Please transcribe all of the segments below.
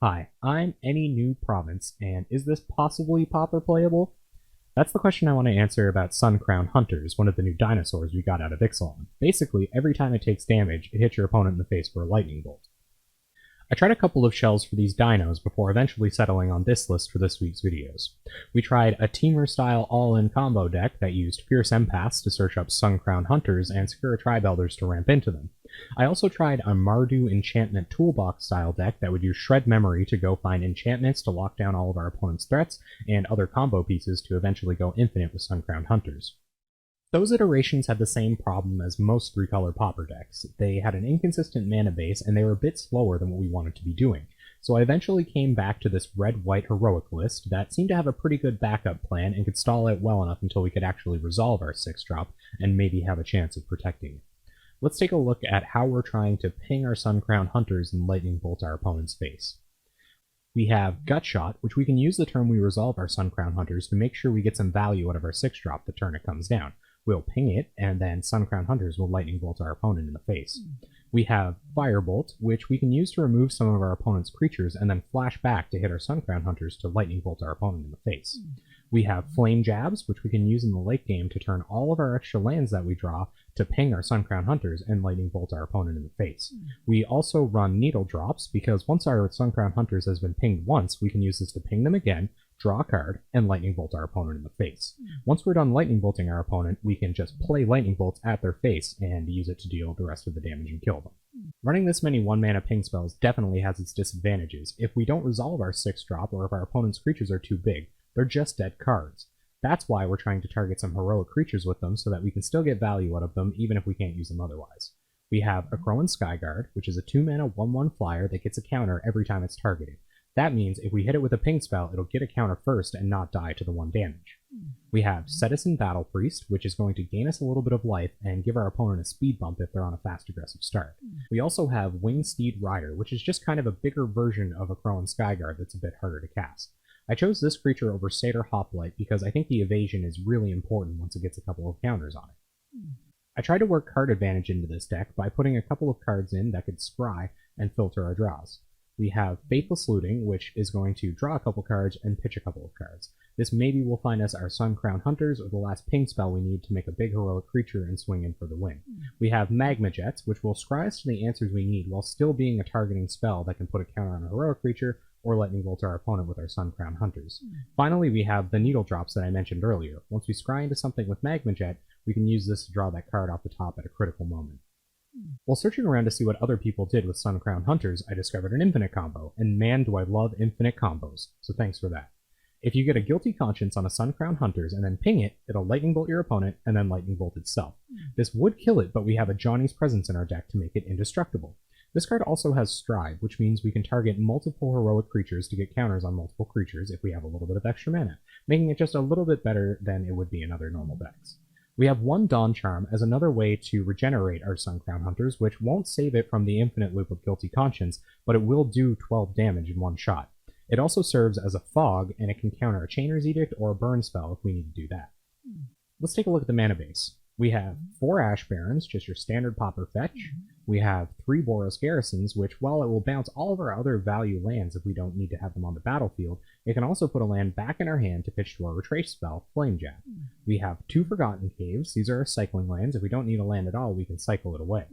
Hi, I'm Anynewprovince, and is this possibly Pauper playable? That's the question I want to answer about Suncrown Hunters, one of the new dinosaurs we got out of Ixalan. Basically, every time it takes damage, it hits your opponent in the face for a lightning bolt. I tried a couple of shells for these dinos before eventually settling on this list for this week's videos. We tried a teamer-style all-in combo deck that used Fierce Empaths to search up Suncrown Hunters and Sakura Tribe-Elders to ramp into them. I also tried a Mardu Enchantment Toolbox-style deck that would use Shred Memory to go find enchantments to lock down all of our opponent's threats, and other combo pieces to eventually go infinite with Suncrown Hunters. Those iterations had the same problem as most 3-color Pauper decks. They had an inconsistent mana base, and they were a bit slower than what we wanted to be doing. So I eventually came back to this red-white heroic list that seemed to have a pretty good backup plan and could stall out well enough until we could actually resolve our 6-drop and maybe have a chance of protecting it. Let's take a look at how we're trying to ping our Suncrown Hunters and lightning bolt our opponent's face. We have Gut Shot, which we can use the turn we resolve our Suncrown Hunters to make sure we get some value out of our 6-drop the turn it comes down. We'll ping it, and then Suncrown Hunters will lightning bolt our opponent in the face. We have Firebolt, which we can use to remove some of our opponent's creatures and then flash back to hit our Suncrown Hunters to lightning bolt our opponent in the face. We have Flame Jabs, which we can use in the late game to turn all of our extra lands that we draw to ping our Suncrown Hunters and lightning bolt our opponent in the face. We also run Needle Drops, because once our Suncrown Hunters has been pinged once, we can use this to ping them again, draw a card, and lightning bolt our opponent in the face. Once we're done lightning bolting our opponent, we can just play lightning bolts at their face and use it to deal the rest of the damage and kill them. Running this many 1-mana ping spells definitely has its disadvantages. If we don't resolve our 6-drop, or if our opponent's creatures are too big, they're just dead cards. That's why we're trying to target some heroic creatures with them so that we can still get value out of them even if we can't use them otherwise. We have a Crowan Skyguard, which is a 2-mana 1/1 flyer that gets a counter every time it's targeted. That means if we hit it with a ping spell, it'll get a counter first and not die to the 1 damage. We have Citizen Battle Priest, which is going to gain us a little bit of life and give our opponent a speed bump if they're on a fast aggressive start. We also have Winged Steed Rider, which is just kind of a bigger version of a Crowan Skyguard that's a bit harder to cast. I chose this creature over Satyr Hoplite because I think the evasion is really important once it gets a couple of counters on it. I tried to work card advantage into this deck by putting a couple of cards in that could scry and filter our draws. We have Faithless Looting, which is going to draw a couple cards and pitch a couple of cards. This maybe will find us our Suncrown Hunters or the last ping spell we need to make a big heroic creature and swing in for the win. We have Magma Jets, which will scry us to the answers we need while still being a targeting spell that can put a counter on a heroic creature or lightning bolt our opponent with our Suncrown Hunters. Finally, we have the Needle Drops that I mentioned earlier. Once we scry into something with Magma Jet, we can use this to draw that card off the top at a critical moment. While searching around to see what other people did with Suncrown Hunters, I discovered an infinite combo, and man do I love infinite combos, so thanks for that. If you get a Guilty Conscience on a Suncrown Hunters and then ping it, it'll lightning bolt your opponent and then lightning bolt itself. This would kill it, but we have a Johnny's Presence in our deck to make it indestructible. This card also has Stride, which means we can target multiple heroic creatures to get counters on multiple creatures if we have a little bit of extra mana, making it just a little bit better than it would be in other normal decks. We have one Dawn Charm as another way to regenerate our Suncrown Hunters, which won't save it from the infinite loop of Guilty Conscience, but it will do 12 damage in one shot. It also serves as a fog, and it can counter a Chainer's Edict or a burn spell if we need to do that. Let's take a look at the mana base. We have 4 Ash Barrens, just your standard Pauper fetch. We have 3 Boros Garrisons, which, while it will bounce all of our other value lands if we don't need to have them on the battlefield, it can also put a land back in our hand to pitch to our retrace spell, Flame Jab. We have 2 Forgotten Caves. These are our cycling lands. If we don't need a land at all, we can cycle it away.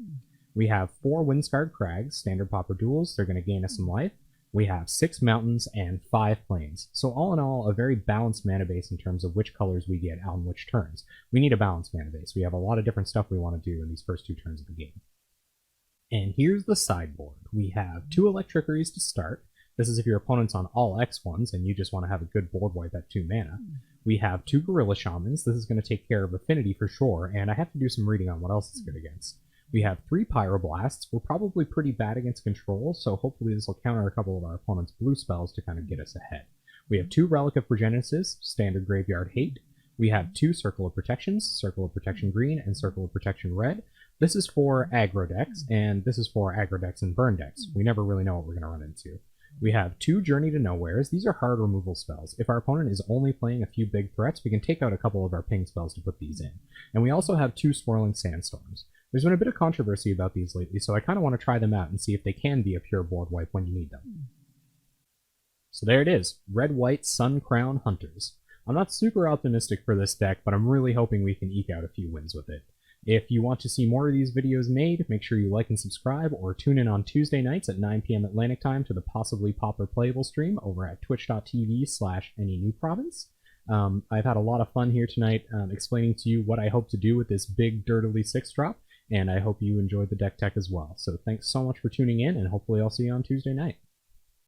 We have 4 Windscarred Crags, standard Pauper duels. They're going to gain us some life. We have 6 mountains and 5 plains. So all in all, a very balanced mana base in terms of which colors we get on which turns. We need a balanced mana base. We have a lot of different stuff we want to do in these first 2 turns of the game. And here's the sideboard. We have 2 Electrickeries to start. This is if your opponent's on all X1s and you just want to have a good board wipe at 2 mana. We have 2 Gorilla Shamans. This is going to take care of Affinity for sure, and I have to do some reading on what else it's good against. We have 3 Pyroblasts. We're probably pretty bad against control, so hopefully this will counter a couple of our opponent's blue spells to kind of get us ahead. We have 2 Relic of Progenesis, standard Graveyard Hate. We have 2 Circle of Protections, Circle of Protection Green and Circle of Protection Red. This is for aggro decks, and this is for aggro decks and burn decks. We never really know what we're going to run into. We have 2 Journey to Nowheres. These are hard removal spells. If our opponent is only playing a few big threats, we can take out a couple of our ping spells to put these in. And we also have 2 Swirling Sandstorms. There's been a bit of controversy about these lately, so I kind of want to try them out and see if they can be a pure board wipe when you need them. So there it is, red-white Sun Crown Hunters. I'm not super optimistic for this deck, but I'm really hoping we can eke out a few wins with it. If you want to see more of these videos made, make sure you like and subscribe, or tune in on Tuesday nights at 9 p.m. Atlantic Time to the Possibly Pauper Playable stream over at twitch.tv/Anynewprovince. I've had a lot of fun here tonight explaining to you what I hope to do with this big Dirtily 6-drop, and I hope you enjoyed the deck tech as well. So thanks so much for tuning in, and hopefully I'll see you on Tuesday night.